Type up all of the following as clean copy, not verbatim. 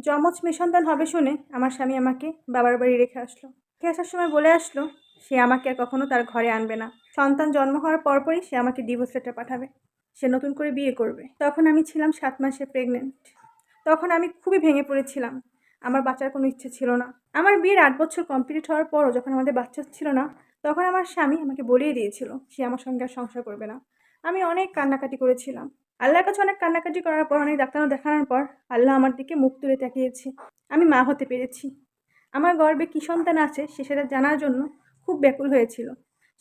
যমজ মেয়ে সন্তান হবে শুনে আমার স্বামী আমাকে বাবার বাড়ি রেখে আসলো। রেখে আসার সময় বলে আসলো সে আমাকে আর কখনো তার ঘরে আনবে না। সন্তান জন্ম হওয়ার পরপরই সে আমাকে ডিভোর্স লেটার পাঠাবে। সে নতুন করে বিয়ে করবে। তখন আমি ছিলাম 7 মাসে প্রেগনেন্ট। তখন আমি খুবই ভেঙে পড়েছিলাম। আমার বাচ্চার কোনো ইচ্ছে ছিল না। আমার বিয়ের 8 বছর কমপ্লিট হওয়ার পরও যখন আমাদের বাচ্চা ছিল না, তখন আমার স্বামী আমাকে বলেই দিয়েছিল সে আমার সঙ্গে আর সংসার করবে না। আমি অনেক কান্নাকাটি করেছিলাম। আল্লাহর কাছে অনেক কান্নাকাটি করার পর, অনেক ডাক্তারও দেখানোর পর আল্লাহ আমার দিকে মুখ তুলে তাকিয়েছে। আমি মা হতে পেরেছি। আমার গর্ভে কী সন্তান আছে সে সেটা জানার জন্য খুব ব্যাকুল হয়েছিল।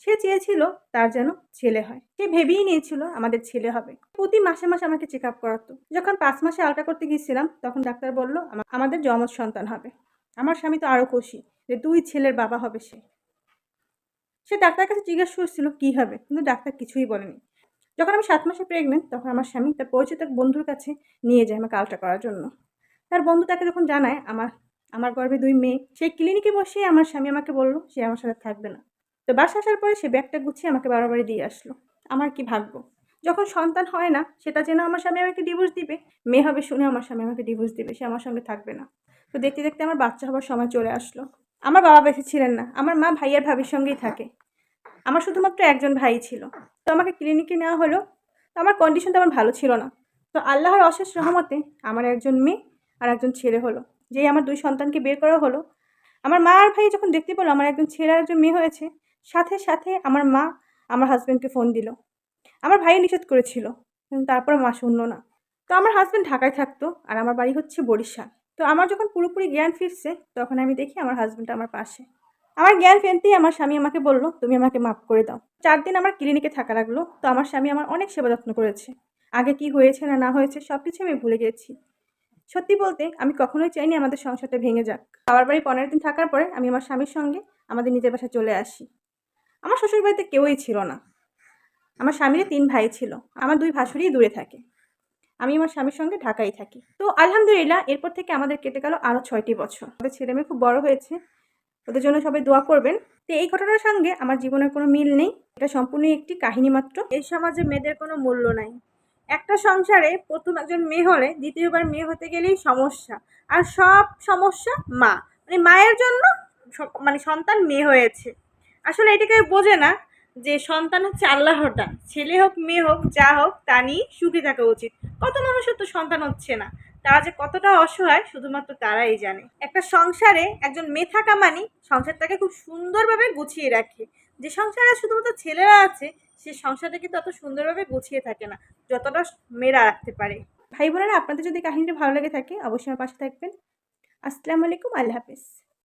সে চেয়েছিল তার যেন ছেলে হয়। সে ভেবেই নিয়েছিল আমাদের ছেলে হবে। প্রতি মাসে মাসে আমাকে চেক আপ করাতো। যখন 5 মাসে আলট্রা করতে গিয়েছিলাম তখন ডাক্তার বলল আমাদের যমজ সন্তান হবে। আমার স্বামী তো আরও খুশি যে 2 ছেলের বাবা হবে সে। সে ডাক্তারের কাছে জিজ্ঞেস করছিল কী হবে, কিন্তু ডাক্তার কিছুই বলেনি। যখন আমি 7 মাসে প্রেগনেন্ট তখন আমার স্বামী তার পরিচিত এক বন্ধুর কাছে নিয়ে যায় আমাকে আলট্রা করার জন্য। তার বন্ধু তাকে যখন জানায় আমার গর্ভে 2 মেয়ে, সেই ক্লিনিকে বসেই আমার স্বামী আমাকে বলল সে আমার সাথে থাকবে না। তো বাসা আসার পরে সে ব্যাগটা গুছিয়ে আমাকে বাড়ি দিয়ে আসলো। আমার কি ভাগ্য! যখন সন্তান হয় না সেটা জেনে আমার স্বামী আমাকে ডিভোর্স দিবে, মেয়ে হবে শুনে আমার স্বামী আমাকে ডিভোর্স দিবে, সে আমার সঙ্গে থাকবে না। তো দেখতে দেখতে আমার বাচ্চা হবার সময় চলে আসলো। আমার বাবা বেঁচে ছিলেন না। আমার মা ভাইয়ার ভাবির সঙ্গেই থাকে। আমার শুধুমাত্র একজন ভাই ছিল। তো আমাকে ক্লিনিকে নেওয়া হলো। তো আমার কন্ডিশনটা আমার ভালো ছিল না। তো আল্লাহর অশেষ রহমতে আমার একজন মেয়ে আর একজন ছেলে হলো। যেই আমার 2 সন্তানকে বের করা হলো, আমার মা আর ভাই যখন দেখতে পেল আমার একজন ছেলে আর একজন মেয়ে হয়েছে, সাথে সাথে আমার মা আমার হাজব্যান্ডকে ফোন দিল। আমার ভাই নিষেধ করেছিল, কিন্তু তারপরে মা শুনল না। তো আমার হাজব্যান্ড ঢাকায় থাকতো আর আমার বাড়ি হচ্ছে বরিশাল। তো আমার যখন পুরোপুরি জ্ঞান ফিরছে তখন আমি দেখি আমার হাজব্যান্ড আমার পাশে। আমার জ্ঞান ফেরতেই আমার স্বামী আমাকে বলল তুমি আমাকে মাফ করে দাও। 4 দিন আমার ক্লিনিকে থাকা লাগলো। তো আমার স্বামী আমার অনেক সেবা যত্ন করেছে। আগে কি হয়েছে না হয়েছে সব কিছু আমি ভুলে গেছি। সত্যি বলতে আমি কখনোই চাইনি আমাদের সংসারটা ভেঙে যাক। বাবার বাড়ি 15 দিন থাকার পরে আমি আমার স্বামীর সঙ্গে আমাদের নিজের বাসায় চলে আসি। আমার শ্বশুরবাড়িতে কেউই ছিল না। আমার স্বামীর 3 ভাই ছিল। আমার 2 ভাসুরই দূরে থাকে। আমি আমার স্বামীর সঙ্গে ঢাকায় থাকি। তো আলহামদুলিল্লাহ এরপর থেকে আমাদের কেটে গেল আরও 6টি বছর। আমাদের ছেলেমেয়ে খুব বড় হয়েছে। ওদের জন্য সবাই দোয়া করবেন। তো এই ঘটনার সঙ্গে আমার জীবনের কোনো মিল নেই। এটা সম্পূর্ণই একটি কাহিনী মাত্র। এই সমাজে মেয়েদের কোনো মূল্য নাই। একটা সংসারে প্রথম একজন মেয়ে হলে দ্বিতীয়বার মেয়ে হতে গেলেই সমস্যা। আর সব সমস্যা মা। মানে মায়ের জন্য সন্তান মেয়ে হয়েছে। আসলে এটা কেউ বোঝে না যে সন্তান হচ্ছে আল্লাহর দান। ছেলে হোক মেয়ে হোক যা হোক তা নিয়ে সুখী থাকা উচিত। কত মানুষের তো সন্তান হচ্ছে না। তারা যে কতটা অসহায় শুধুমাত্র তারাই জানে। একটা সংসারে একজন মেয়ে থাকা মানে সংসারটাকে খুব সুন্দরভাবে গুছিয়ে রাখে। যে সংসারে শুধুমাত্র ছেলেরা আছে সে সংসারটা কিন্তু অত সুন্দরভাবে গুছিয়ে থাকে না যতটা মেয়েরা রাখতে পারে। ভাই বোনেরা, আপনাদের যদি কাহিনীটা ভালো লেগে থাকে অবশ্যই আমার পাশে থাকবেন। আসসালামু আলাইকুম, আল্লাহ হাফেজ।